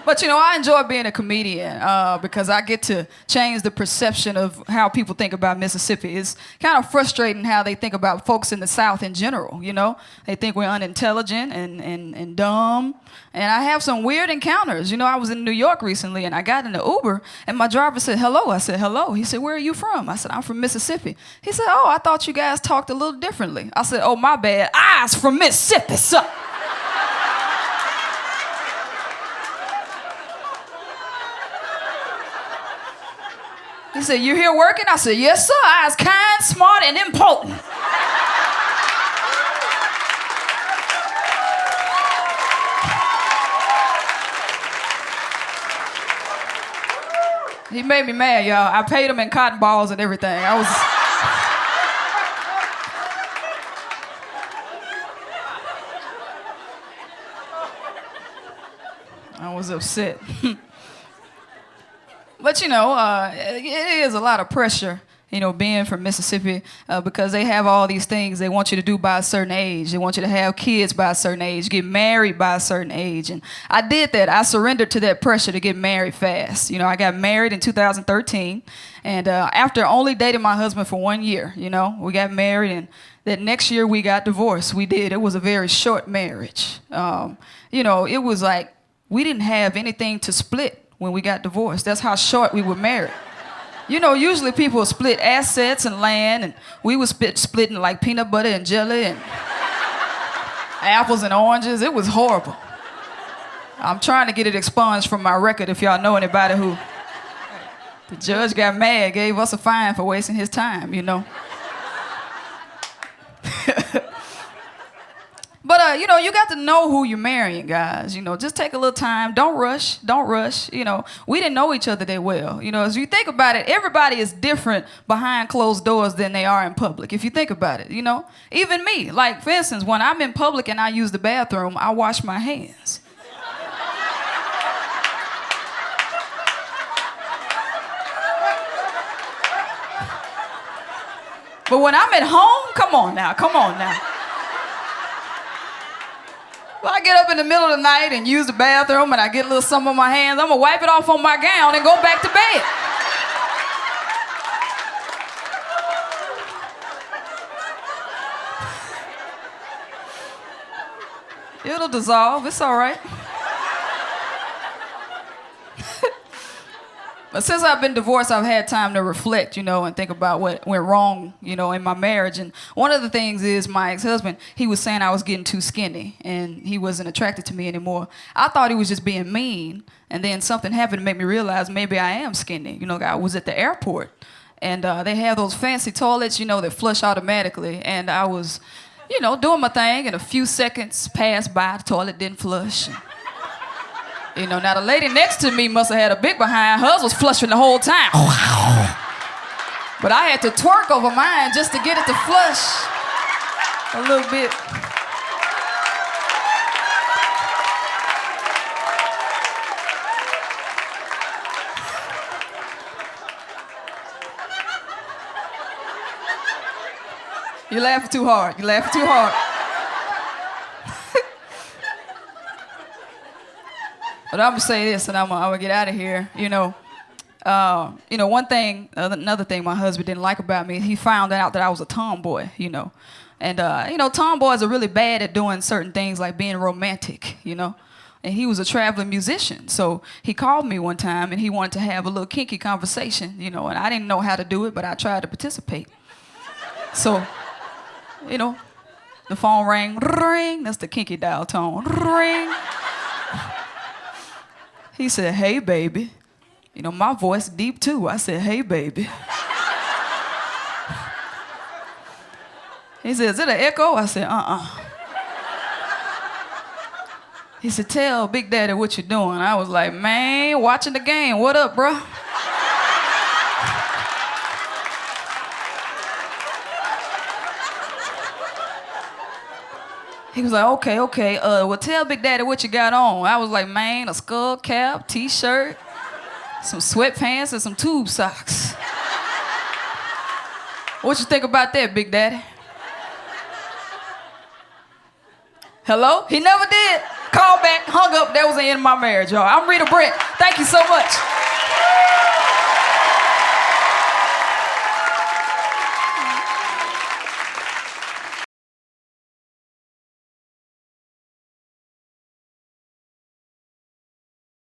But, I enjoy being a comedian because I get to change the perception of how people think about Mississippi. It's kind of frustrating how they think about folks in the South in general, They think we're unintelligent and dumb. And I have some weird encounters. I was in New York recently, and I got in the Uber, and my driver said, hello. I said, hello. He said, where are you from? I said, I'm from Mississippi. He said, oh, I thought you guys talked a little differently. I said, oh, my bad. I's from Mississippi, sir. He said, you here working? I said, yes, sir. I was kind, smart, and important. He made me mad, y'all. I paid him in cotton balls and everything. I was upset. But, it is a lot of pressure, being from Mississippi because they have all these things they want you to do by a certain age. They want you to have kids by a certain age, get married by a certain age. And I did that. I surrendered to that pressure to get married fast. I got married in 2013. And after only dating my husband for 1 year, we got married. And that next year we got divorced. We did. It was a very short marriage. It was like we didn't have anything to split when we got divorced. That's how short we were married. Usually people would split assets and land, and we would splitting like peanut butter and jelly and apples and oranges. It was horrible. I'm trying to get it expunged from my record if y'all know anybody who... The judge got mad, gave us a fine for wasting his time, But, you got to know who you're marrying, guys. Just take a little time. Don't rush. We didn't know each other that well. As you think about it, everybody is different behind closed doors than they are in public, if you think about it, Even me. Like, for instance, when I'm in public and I use the bathroom, I wash my hands. But when I'm at home, come on now. Well, I get up in the middle of the night and use the bathroom and I get a little something on my hands. I'm going to wipe it off on my gown and go back to bed. It'll dissolve. It's all right. But since I've been divorced, I've had time to reflect, and think about what went wrong, in my marriage. And one of the things is my ex-husband, he was saying I was getting too skinny and he wasn't attracted to me anymore. I thought he was just being mean. And then something happened to make me realize maybe I am skinny. I was at the airport and they have those fancy toilets, that flush automatically. And I was, doing my thing and a few seconds passed by, the toilet didn't flush. Now the lady next to me must have had a big behind. Hers was flushing the whole time. But I had to twerk over mine just to get it to flush a little bit. You're laughing too hard. But I'm gonna say this, and I'm gonna get out of here. Another thing my husband didn't like about me, he found out that I was a tomboy. And tomboys are really bad at doing certain things like being romantic. And he was a traveling musician, so he called me one time and he wanted to have a little kinky conversation. And I didn't know how to do it, but I tried to participate. So, the phone rang, ring. That's the kinky dial tone, ring. He said, hey, baby. My voice deep, too. I said, hey, baby. He said, is it an echo? I said, He said, tell Big Daddy what you're doing. I was like, man, watching the game. What up, bro? He was like, okay. Well, tell Big Daddy what you got on. I was like, man, a skull cap, t-shirt, some sweatpants, and some tube socks. What you think about that, Big Daddy? Hello? He never did. called back, hung up. That was the end of my marriage, y'all. I'm Rita Brent. Thank you so much.